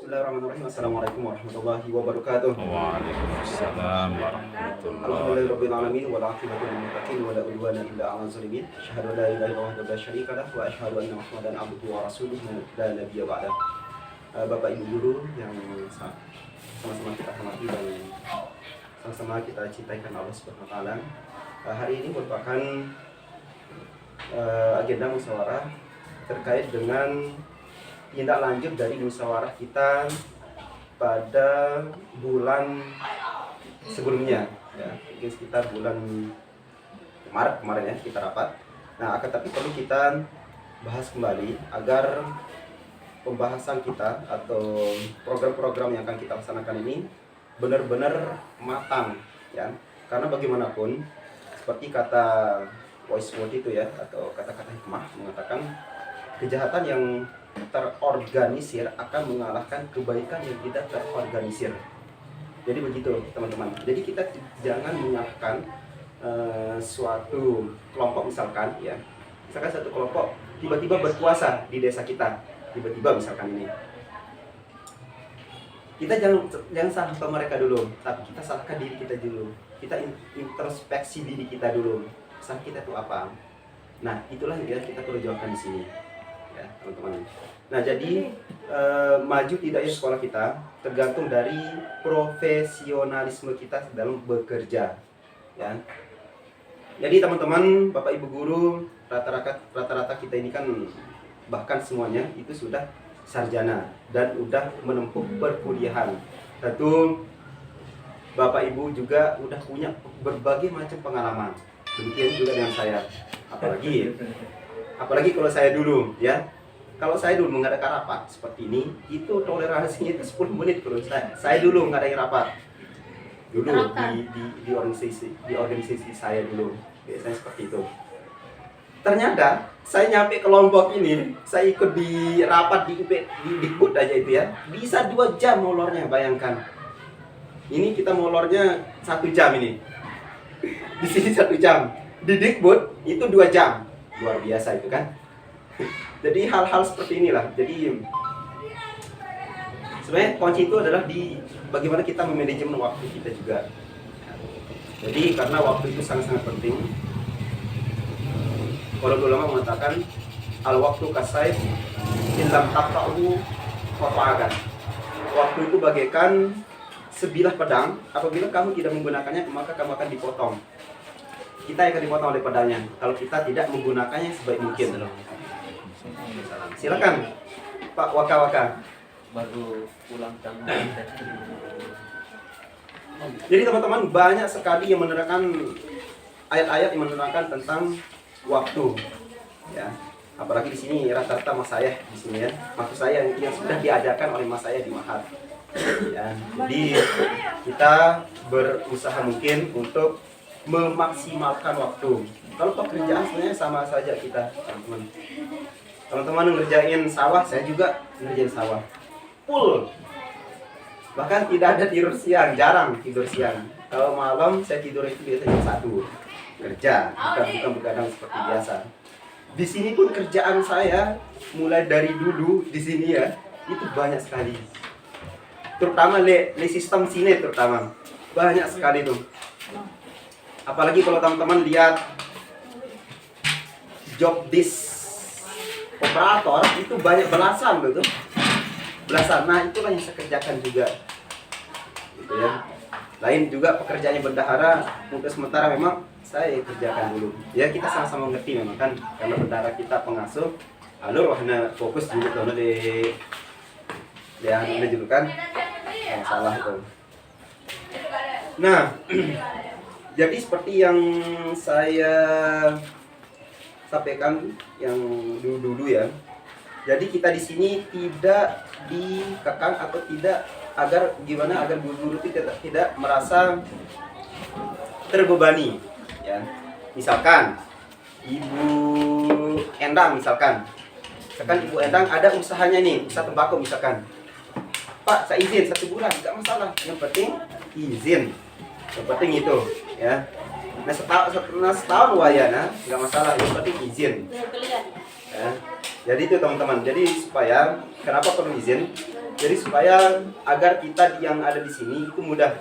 Bismillahirrahmanirrahim. Assalamualaikum warahmatullahi wabarakatuh. Waalaikumsalam warahmatullahi Alhamdulillahirrahmanirrahim. Wal aqibatu lil muttaqin wa la udwana illa 'alal zalimin. Asyhadu an la ilaha illallah wa la syarika lah wa asyhadu anna Muhammadan abduhu wa rasuluh la nabiyya ba'da. Bapak Ibu guru yang sama-sama kita hormati dan sama-sama kita cintai karena Allah Subhanahu wa taala. Hari ini merupakan agenda musyawarah terkait dengan tindak lanjut dari musyawarah kita pada bulan sebelumnya, ya, mungkin sekitar bulan Maret kemarin ya kita rapat. Nah, akan tapi perlu kita bahas kembali agar pembahasan kita atau program-program yang akan kita laksanakan ini benar-benar matang, ya. Karena bagaimanapun seperti kata voice quote itu ya, atau kata-kata hikmah mengatakan kejahatan yang terorganisir akan mengalahkan kebaikan yang tidak terorganisir. Jadi begitu teman-teman. Jadi kita jangan menyalahkan suatu kelompok misalkan ya. Misalkan satu kelompok tiba-tiba berkuasa di desa kita. Tiba-tiba misalkan ini. Kita jangan salahkan mereka dulu, tapi kita salahkan diri kita dulu. Kita introspeksi diri kita dulu. Salah kita itu apa? Nah, itulah yang kita perlu jawabkan di sini. Ya, teman-teman. Nah, jadi maju tidaknya sekolah kita tergantung dari profesionalisme kita dalam bekerja, ya. Jadi teman-teman, Bapak Ibu guru, rata-rata kita ini kan bahkan semuanya itu sudah sarjana dan udah menempuh perkuliahan. Tentu Bapak Ibu juga udah punya berbagai macam pengalaman. Demikian juga dengan saya. Apalagi kalau saya dulu, ya. Kalau saya dulu mengadakan rapat seperti ini, itu toleransinya itu 10 menit kalau saya dulu ngadain rapat. Dulu di organisasi saya dulu. Biasanya seperti itu. Ternyata saya nyampe kelompok ini, saya ikut di rapat di Dikbud aja itu ya. Bisa 2 jam molornya, bayangkan. Ini kita molornya 1 jam ini. Di sini 1 jam. Di Dikbud itu 2 jam. Luar biasa itu kan. Jadi hal-hal seperti inilah. Jadi sebenarnya kunci itu adalah di bagaimana kita memanajemen waktu kita juga. Jadi karena waktu itu sangat-sangat penting. Kalau ulama mengatakan al waktu kasayf illam taqta'u qata'akan. Waktu itu bagaikan sebilah pedang, apabila kamu tidak menggunakannya maka kamu akan dipotong. Kita akan dipotong oleh pedangnya kalau kita tidak menggunakannya sebaik mungkin. Silakan Pak Waka. Baru pulang kampung. Jadi teman-teman, banyak sekali yang menerangkan ayat-ayat yang menerangkan tentang waktu, ya. Apalagi di sini rata-rata mas saya di sini ya, maksud saya yang sudah diajarkan oleh mas saya di Mahat. Ya, jadi kita berusaha mungkin untuk memaksimalkan waktu. Kalau pekerjaan sebenarnya sama saja kita, teman-teman. Teman-teman ngerjain sawah, saya juga ngerjain sawah. Full. Bahkan tidak ada tidur siang, jarang tidur siang. Kalau malam saya tidur itu biasanya 1. Kerja, bukan begadang seperti biasa. Di sini pun kerjaan saya mulai dari dulu di sini ya, itu banyak sekali. Terutama le sistem sini terutama. Banyak sekali tuh. Apalagi kalau teman-teman lihat job desk operator itu banyak belasan gitu. Belasan. Nah, itulah yang saya kerjakan juga. Gitu ya. Lain juga pekerjaannya bendahara, untuk sementara memang saya kerjakan dulu. Ya, kita sama-sama mengerti memang kan karena bendahara kita pengasuh. Alur wahna fokus dulu dono di yang ini dulu kan. Yang salah itu. Nah, jadi seperti yang saya sampaikan yang dulu ya. Jadi kita di sini tidak dikekang atau tidak agar guru-guru tidak merasa terbebani, ya. Misalkan Ibu Endang misalkan Ibu Endang ada usahanya nih, usaha tembakau misalkan. Pak, saya izin 1 bulan, nggak masalah. Yang penting izin. Yang penting itu, ya. Nah setahun wayana nggak masalah, yang penting izin. Ya. Jadi itu teman-teman. Jadi supaya kenapa perlu izin? Jadi supaya agar kita yang ada di sini itu mudah,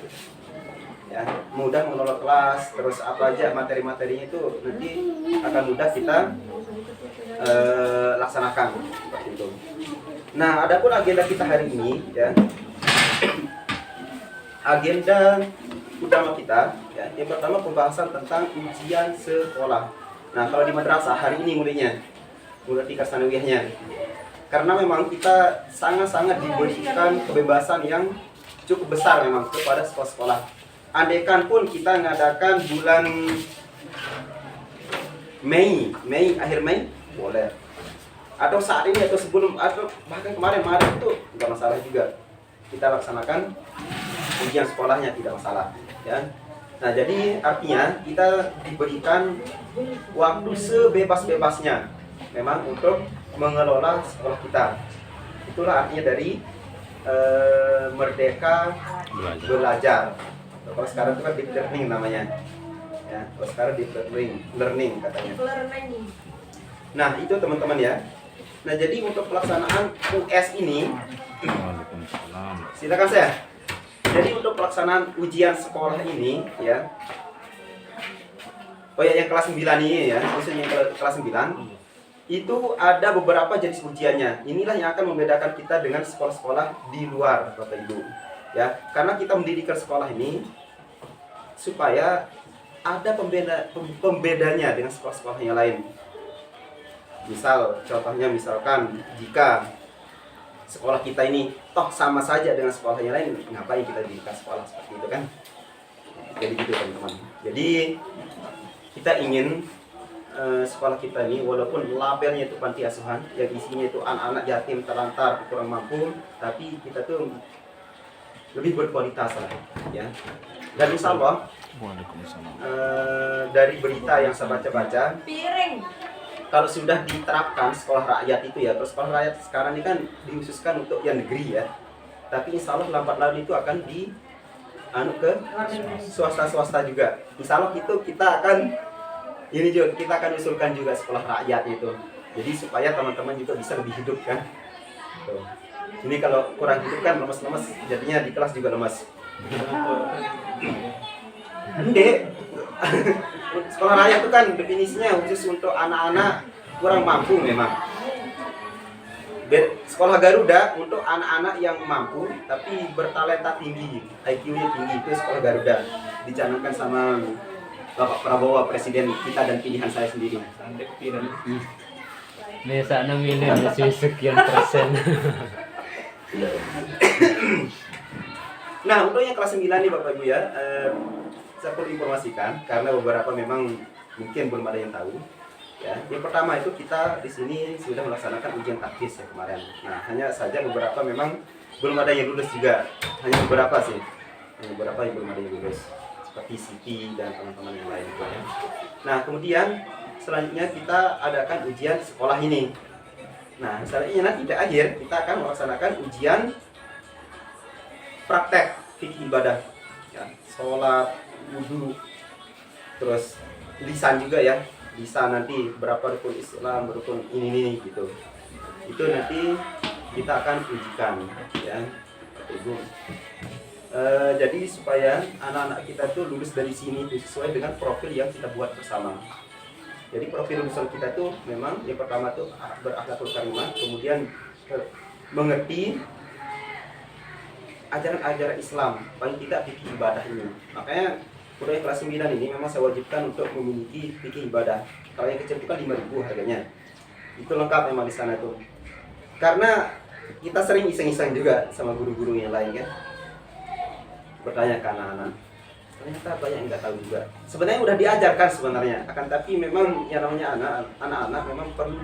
ya, mudah mengelola kelas, terus apa aja materi-materinya itu nanti akan mudah kita laksanakan seperti itu. Nah, adapun agenda kita hari ini, ya, agenda utama kita, ya, yang pertama pembahasan tentang ujian sekolah. Nah, kalau di madrasah hari ini mulai tingkat sanawiyahnya. Karena memang kita sangat-sangat diberikan kebebasan yang cukup besar memang kepada sekolah-sekolah. Andaikan pun kita mengadakan bulan Mei, akhir Mei, boleh. Atau saat ini atau sebelum atau bahkan kemarin Maret itu nggak masalah juga. Kita laksanakan ujian sekolahnya, tidak masalah, ya. Nah, jadi artinya kita diberikan waktu sebebas-bebasnya memang untuk mengelola sekolah kita. Itulah artinya dari merdeka belajar. Kalau sekarang itu kan deep learning namanya, ya. Kalau sekarang deep learning katanya. Nah, itu teman-teman ya. Nah, jadi untuk pelaksanaan US ini, Waalaikumsalam. silakan saya. Jadi untuk pelaksanaan ujian sekolah ini, ya. Oh ya, yang kelas 9 ini ya, khususnya yang kelas 9. Itu ada beberapa jenis ujiannya. Inilah yang akan membedakan kita dengan sekolah-sekolah di luar, Bapak Ibu. Ya, karena kita mendirikan sekolah ini supaya ada pembedanya dengan sekolah-sekolah yang lain. Contohnya misalkan jika sekolah kita ini toh sama saja dengan sekolah yang lain, ngapain kita dirikan sekolah seperti itu kan? Jadi gitu teman-teman. Jadi kita ingin sekolah kita ini walaupun labelnya itu panti asuhan yang isinya itu anak-anak yatim terlantar kurang mampu, tapi kita tuh lebih berkualitas lah, ya. Dan insya Allah dari berita yang saya baca-baca, kalau sudah diterapkan sekolah rakyat itu ya, terus sekolah rakyat sekarang ini kan dihususkan untuk yang negeri ya, tapi insya Allah lambat laun itu akan ke swasta juga. Insya Allah itu kita akan usulkan juga sekolah rakyat itu. Jadi supaya teman-teman juga bisa lebih hidup kan. Tuh. Ini kalau kurang hidup kan lemes-lemes, jadinya di kelas juga lemes. Ende, sekolah rakyat itu kan definisinya khusus untuk anak-anak kurang mampu memang. Sekolah Garuda untuk anak-anak yang mampu tapi bertalenta tinggi, IQ-nya tinggi, itu sekolah Garuda. Dicanangkan sama Bapak Prabowo, presiden kita dan pilihan saya sendiri. Biasa 6 miliar masih sekian persen. Nah, untuk yang kelas 9 nih Bapak Ibu ya, saya perlu informasikan karena beberapa memang mungkin belum ada yang tahu. Ya, yang pertama itu kita di sini sudah melaksanakan ujian taktis ya kemarin. Nah, hanya saja beberapa memang belum ada yang lulus juga. Hanya beberapa sih. Hanya beberapa yang belum ada yang lulus. Seperti Siti dan teman-teman yang lain. Ya. Nah, kemudian selanjutnya kita adakan ujian sekolah ini. Nah, selanjutnya nanti di akhir kita akan melaksanakan ujian praktek fikih ibadah, ya, sholat, wudhu, terus lisan juga ya, lisan nanti berapa rukun Islam, rukun ini gitu. Itu nanti kita akan ujikan, ya, Ibu. Jadi supaya anak-anak kita tuh lulus dari sini itu sesuai dengan profil yang kita buat bersama. Jadi profil lulusan kita tuh memang yang pertama tuh berakhlakul karimah, kemudian mengerti ajaran-ajaran Islam, paling tidak fikih ibadah ini. Makanya kuliah kelas 9 ini memang saya wajibkan untuk memiliki fikih ibadah. Kalau yang kecil itu kan 5.000 harganya. Itu lengkap memang di sana tuh. Karena kita sering iseng-iseng juga sama guru-guru yang lain kan. Bertanya ke anak-anak, ternyata banyak yang nggak tahu juga. Sebenarnya udah diajarkan sebenarnya, akan tapi memang yang namanya anak-anak memang perlu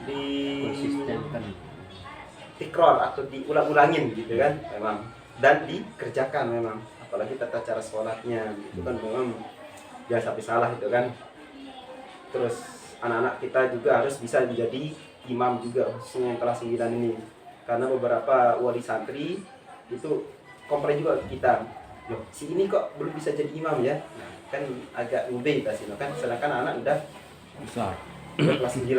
Konsistenkan. tikror atau diulang-ulangin gitu kan, memang, dan dikerjakan memang. Apalagi tata cara sholatnya itu kan memang jangan sampai salah itu kan. Terus anak-anak kita juga harus bisa menjadi imam juga, khususnya yang kelas 9 ini, karena beberapa wali santri itu komplain juga kita, loh si ini kok belum bisa jadi imam ya. Nah, kan agak ngube pasti kan, sedangkan anak udah Besar. kelas 9.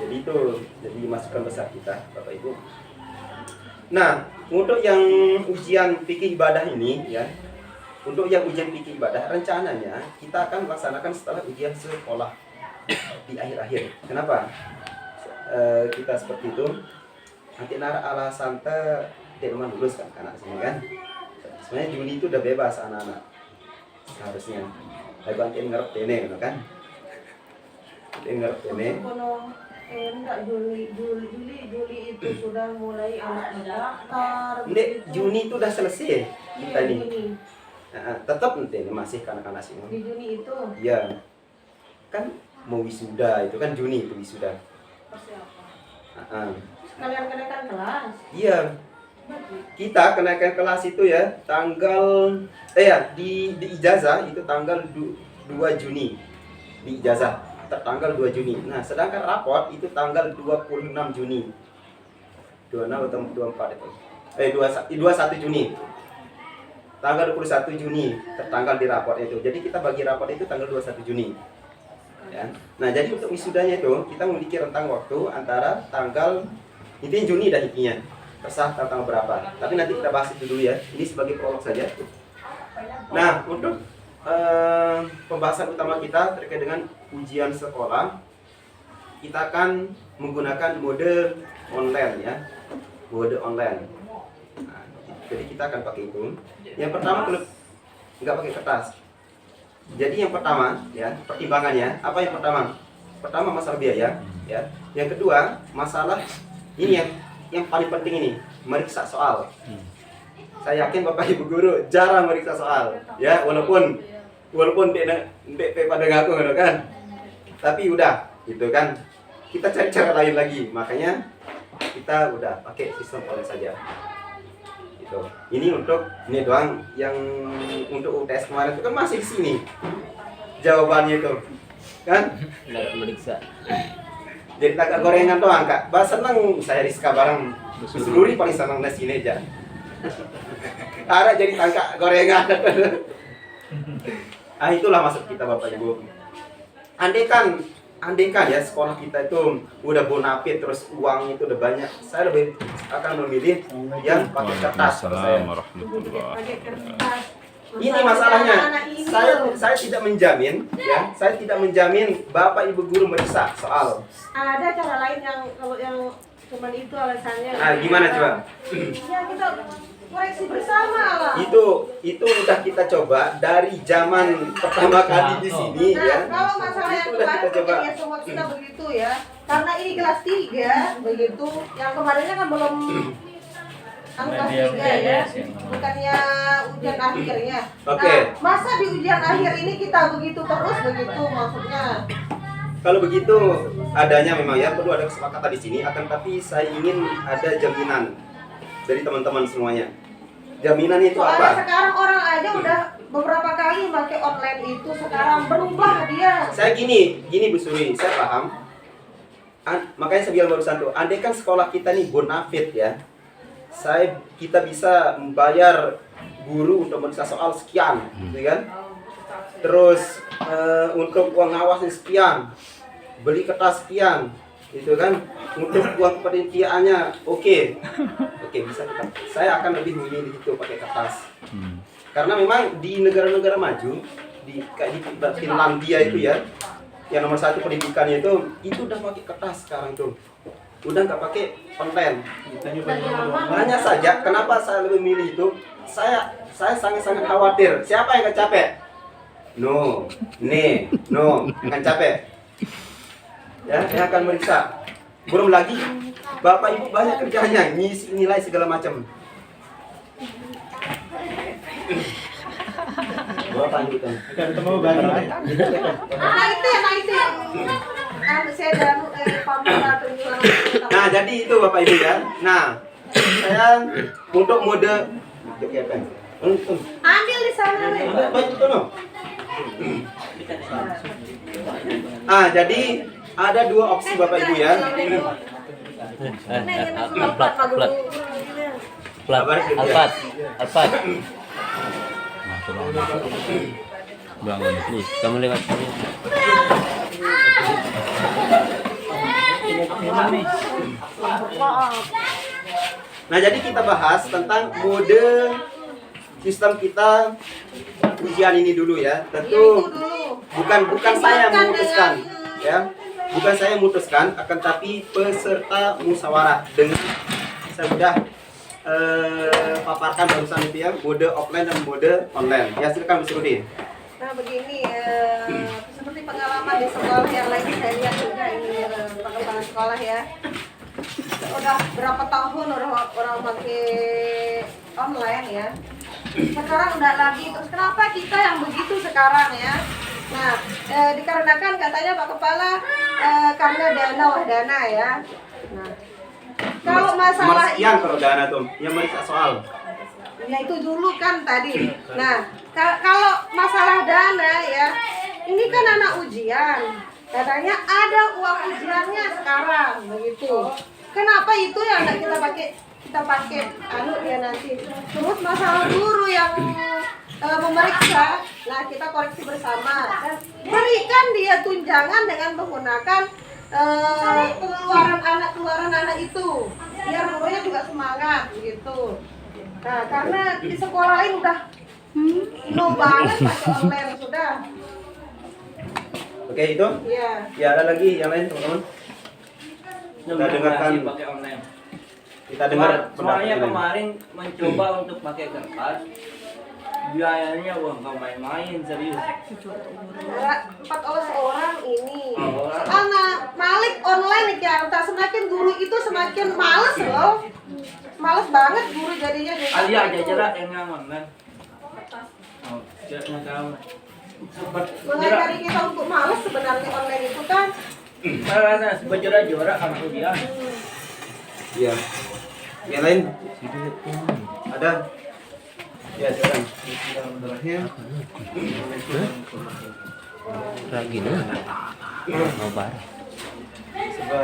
Jadi itu jadi masukan besar kita Bapak Ibu. Nah, untuk yang ujian fikih ibadah ini ya, untuk yang ujian fikih ibadah rencananya kita akan melaksanakan setelah ujian sekolah di akhir-akhir. Kenapa? Kita seperti itu. Nanti nara ala santa teman lulus kan anak sini kan. Sebenarnya Juni itu udah bebas anak-anak seharusnya. Tapi nanti ngerep ini kan. Ngerep ini. Enggak, Juli itu sudah mulai anak mendaftar. Ini Juni itu udah selesai kita Iya, ini. Juni. Tetap nanti ini masih kanak-kanak sini. Di Juni itu Iya. Kan mau wisuda itu kan Juni itu wisuda. persiapan. Sekalian kenaikan kelas. Iya. Kita kenaikan kelas itu ya tanggal di ijazah itu tanggal 2 Juni. Di ijazah tanggal 2 Juni. Nah, sedangkan raport itu tanggal 26 Juni. 26 atau 24 itu. 21 Juni. Tanggal 21 Juni tertanggal di raport itu. Jadi kita bagi raport itu tanggal 21 Juni. Ya. Nah, jadi untuk wisudanya itu kita memiliki rentang waktu antara tanggal intinya Juni dan intinya. Terserah tanggal berapa. Tapi nanti kita bahas itu dulu ya. Ini sebagai prolog saja. Nah, untuk pembahasan utama kita terkait dengan ujian sekolah, kita akan menggunakan mode online ya, mode online. Nah, jadi kita akan pakai itu. Yang pertama kalau nggak pakai kertas. Jadi yang pertama ya pertimbangannya apa yang pertama? Pertama masalah biaya ya. Yang kedua masalah ini yang paling penting ini meriksa soal. Saya yakin Bapak Ibu guru jarang meriksa soal ya walaupun pada ngaku kan. Tapi udah gitu kan. Kita cari cara lain lagi. Makanya kita udah pakai sistem online saja. Gitu. Ini doang yang untuk UTS kemarin itu kan masih di sini. Jawabannya itu. Kan? Nggak meriksa. Jadi tak gorengan doang Kak. Bah senang saya Rizka bareng Sururi paling senang nasi ini aja. Ada jadi tangkap gorengan. Itulah maksud kita Bapak Ibu. Andai kan ya sekolah kita itu udah bonafit terus uang itu udah banyak, saya lebih akan memilih yang pakai kertas. Waalaikumsalam warahmatullahi Pakai wabarakatuh. kertas. Ini masalahnya. Anak ini Saya tidak menjamin ya, saya tidak menjamin Bapak Ibu guru meriksa soal. ada cara lain yang kalau yang cuman itu alasannya. Gimana coba? Ya kita koreksi bersama lah. Itu udah kita coba dari zaman pertama kali di sini Nah, ya. kalau masalah yang Itu udah kemarin kita coba. ya semua kita begitu ya. Karena ini kelas 3 begitu. Yang kemarinnya kan belum kelas 3 ya. Bukannya ujian akhirnya. Oke. Nah, masa di ujian akhir ini kita begitu terus begitu maksudnya. Kalau begitu adanya memang ya perlu ada kesepakatan di sini, akan tapi saya ingin ada jaminan dari teman-teman semuanya. Jaminan itu Soalnya apa? sekarang orang aja udah beberapa kali pakai online itu sekarang berubah dia. Saya gini Bu Suri, saya paham. Makanya saya bilang barusan tuh, andai kan sekolah kita nih bonafit ya, kita bisa membayar guru untuk meriksa soal sekian, gitu kan? Terus untuk uang ngawasnya sekian, beli kertas sekian, gitu kan? Untuk uang penelitiannya, oke, bisa kita. Saya akan lebih memilih itu pakai kertas, karena memang di negara-negara maju, kayak di Finlandia itu ya, yang nomor 1 pendidikannya itu udah pakai kertas sekarang tuh, udah nggak pakai online. Hanya saja, kenapa saya lebih memilih itu? Saya sangat-sangat khawatir. Siapa yang nggak capek? No, akan capek. Ya, yang akan meriksa. Belum lagi, Bapak Ibu banyak kerjanya, ngisi nilai segala macam. Bapak Ibu kan. Nah itu saya dan pamer tunjukan. Nah, jadi itu Bapak Ibu ya. Nah, saya untuk mode Ambil di sana nih. Jadi ada 2 opsi Bapak Ibu ya. Alfat. Bangun. Nih, kamu lewat sini. Nah, jadi kita bahas tentang mode sistem kita ujian ini dulu ya. Ya, Tentu itu dulu. bukan saya Bukan memutuskan dengan- ya. Bukan saya memutuskan, akan tapi peserta musyawarah dengan saya sudah paparkan barusan itu ya, mode offline dan mode online. Ya, silakan Bu Sirudin. Nah begini, seperti pengalaman di sekolah yang lain saya lihat juga ini Pak Kepala Sekolah ya. Udah berapa tahun orang pakai online ya. Sekarang udah lagi, terus kenapa kita yang begitu sekarang ya? Nah, dikarenakan katanya Pak Kepala karena dana dana ya. Nah, kalau masalah sekian kalau dana tuh, yang meriksa soal. ya itu dulu kan tadi. Nah, kalau masalah dana ya, ini kan anak ujian. Katanya ada uang ujiannya sekarang begitu. Kenapa itu ya enggak kita pakai anu ya nanti. Terus masalah guru yang memeriksa, nah kita koreksi bersama dan berikan dia tunjangan dengan menggunakan keluaran anak itu biar gurunya juga semangat begitu. Nah, karena di sekolah lain udah no banget pakai online sudah. Oke, itu. Iya. Ya, ada lagi yang lain, teman-teman. Kita dengarkan. pakai online. Kita dengar Soalnya pendapat yang lain. kemarin mencoba untuk pakai kertas, biayanya wah nggak main-main serius. Ada 4 orang ini. Oh, orang. Anak Malik online nih Kiarta, semakin guru itu semakin males loh. Males banget guru jadinya. Alia aja jelas yang online. Oh, tidak tahu. Sempat Mengajari kita untuk males sebenarnya online itu kan. karena sebajura juara sama dia. Iya. Yang lain? Ada? Ya, silakan. Bismillahirrahmanirrahim. Lagi nih. Mau bar. Coba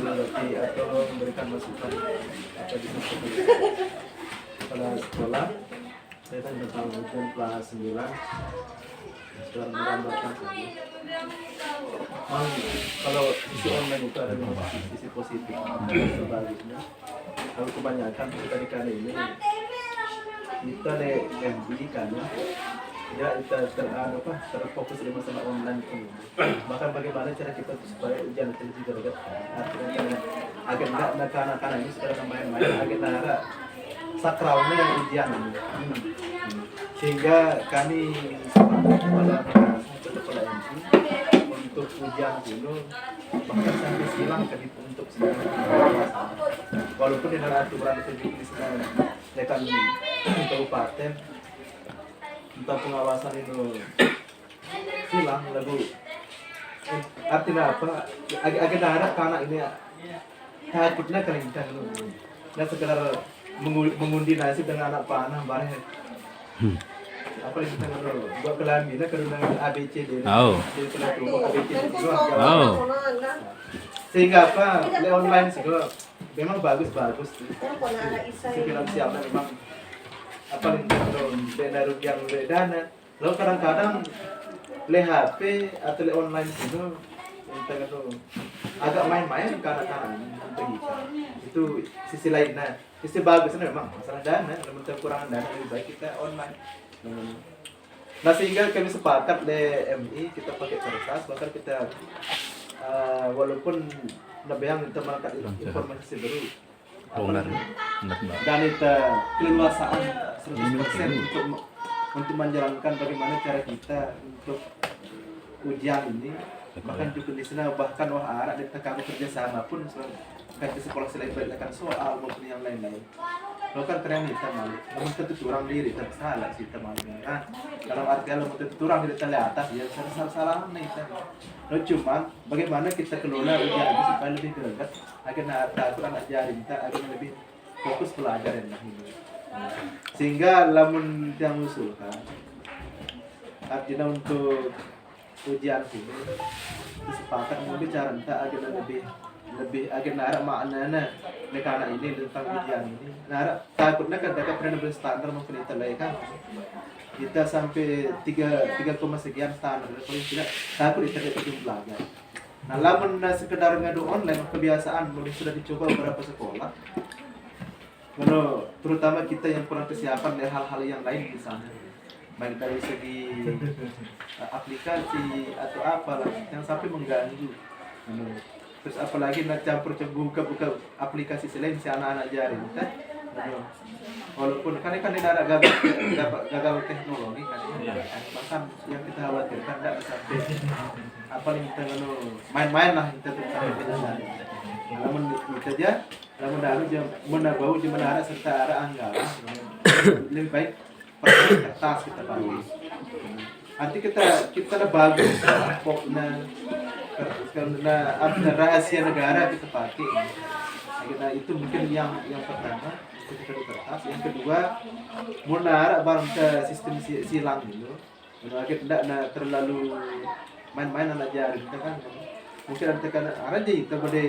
mengerti atau memberikan masukan apa di kepala sekolah. Saya kan tentang hukum kelas 9 setelah menggambarkan kalau sisi online itu ada sisi positif sebaliknya. Kalau kebanyakan kita di kali ini kita di MD kan ya kita terfokus di masalah online ini. Bahkan bagaimana cara kita supaya ujian itu lebih dekat. Artinya agar enggak anak-anak ini sekarang main-main, agar nara sakralnya yang ujian ini. Sehingga kami pada kepala MD untuk ujian dulu bahkan sampai silang untuk sekarang walaupun di dalam aturan itu di sekarang dekan kabupaten tentang pengawasan itu silang lagu artinya apa agak darah karena ini takutnya kelingkang dulu dan sekedar mengundi nasib dengan anak panah bareng apa yang kita ngobrol buat kelaminan karena ABCD Oh. Oh. sehingga apa di online segala memang bagus finansialnya memang apa yang dari yang dana lalu kadang-kadang le HP atau le online itu agak main-main karena itu sisi lainnya sisi bagusnya memang masalah dana namun kekurangan dana lebih baik kita online. Nah sehingga kami sepakat di MI kita pakai kertas bahkan kita walaupun lebih yang kita mengangkat informasi baru dan itu keleluasaan 100% untuk menjalankan bagaimana cara kita untuk ujian ini bahkan juga di sana bahkan arah dan kami kerjasama pun kan di sekolah selain belajar soal maupun yang lain-lain. Lo kan keren kita malu, namun tentu curang diri tak salah sih kita malu. Nah, dalam artian lo tentu curang diri kita atas ya salah nih kita. Lo cuma bagaimana kita kelola ujian ini supaya lebih greget agar aturan ajarin kita agar lebih fokus belajar yang ini. Sehingga lamun yang usulkan artinya untuk ujian ini disepakati membicara kita agar lebih agar nara maknanya nekana ini tentang ujian ini nara takutnya kan dapat pernah berstandar maupun kan kita sampai 3 sekian standar paling tidak takut itu jumlahnya. Nah lamun sekedar ngadu online kebiasaan sudah dicoba beberapa sekolah terutama kita yang kurang kesiapan dari hal-hal yang lain misalnya, baik dari segi aplikasi atau apalah yang sampai mengganggu. Terus apalagi nak campur buka aplikasi selain si anak-anak jaring kan. Walaupun kan tidak ada gagal teknologi kan, bahkan yang kita khawatirkan tidak sampai apa yang kita main-main lah kita sampai penjara. Namun kita aja, namun dalam menabau di menara serta arah anggaran lebih baik pakai kertas kita pakai. Nanti kita ada bagus pokoknya karena rahasia negara kita pakai. Kita itu mungkin yang pertama ketika di kertas. Yang kedua menara barang ke sistem silang dulu. Agar tidak terlalu main-main anak jaring kita kan. Mungkin ada tekan aja kita pada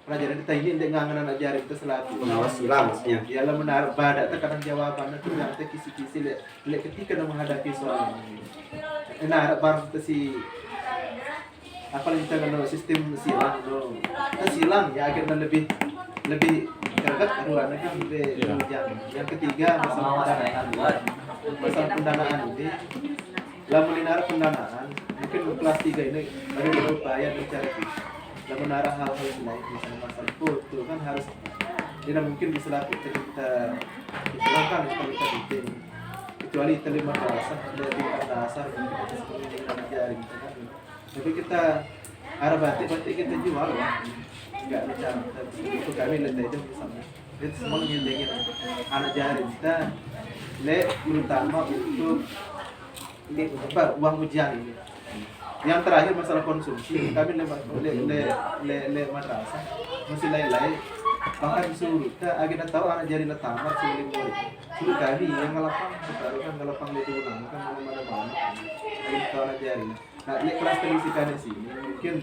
pelajaran kita ini tidak ngangan anak jaring kita selaku pengawas silang maksudnya. Ya lah menaruh badak tekanan jawaban itu yang kita kisi-kisi lihat ketika menghadapi soal ini. Nah, barang kita si apa yang kita kenal sistem silang dulu. Kita silang ya akhirnya lebih terdekat ruangan kan lebih yang ketiga masalah pendanaan ini. Lah melinar pendanaan mungkin kelas 3 ini ada berupaya mencari lah menara hal-hal lain misalnya masalah foto kan harus tidak mungkin diselaku kita silakan kalau kita bikin kecuali terima dasar dari dasar mungkin jaring kan. Tapi kita arah batik kita jual ya nggak ada itu kami lihat aja misalnya itu semua ngedengin anak jaring kita terutama untuk uang ujian ini. Yang terakhir masalah konsumsi kami le madrasah masih lain-lain bahkan suruh kita agak tahu anak jari tamat sebelum murid suruh kami yang ngelapang baru kan ngelapang itu ulang kan mana-mana agak tahu anak jari. Nah ini kelas televisi sini mungkin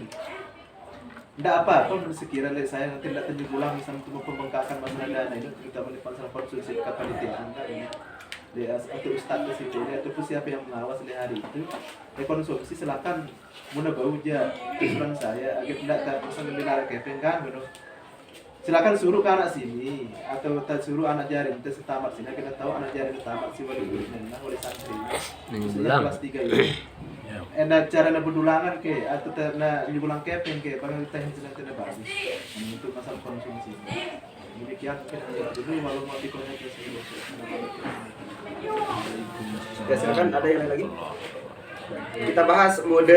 tidak apa-apa sekiranya saya nanti tidak tunjuk ulang misalnya untuk pembengkakan masalah dana itu terutama di masalah konsumsi kepanitiaan kan atau ustadz di situ ataupun siapa yang mengawas di hari itu konsumsi silakan muna bau aja usulan saya agar tidak terpesan mendengar kepeng kan silakan suruh ke anak sini atau suruh anak jaring kita setamat sini kita tahu anak jaring setamat sih oleh santri kelas 3 ini ada cara berdulangan ke atau diulang kepeng ke barang kita yang tidak bagus untuk masalah konsumsi demikian kita dulu walau mau dikonekkan Ya silakan ada yang lain lagi. Kita bahas mode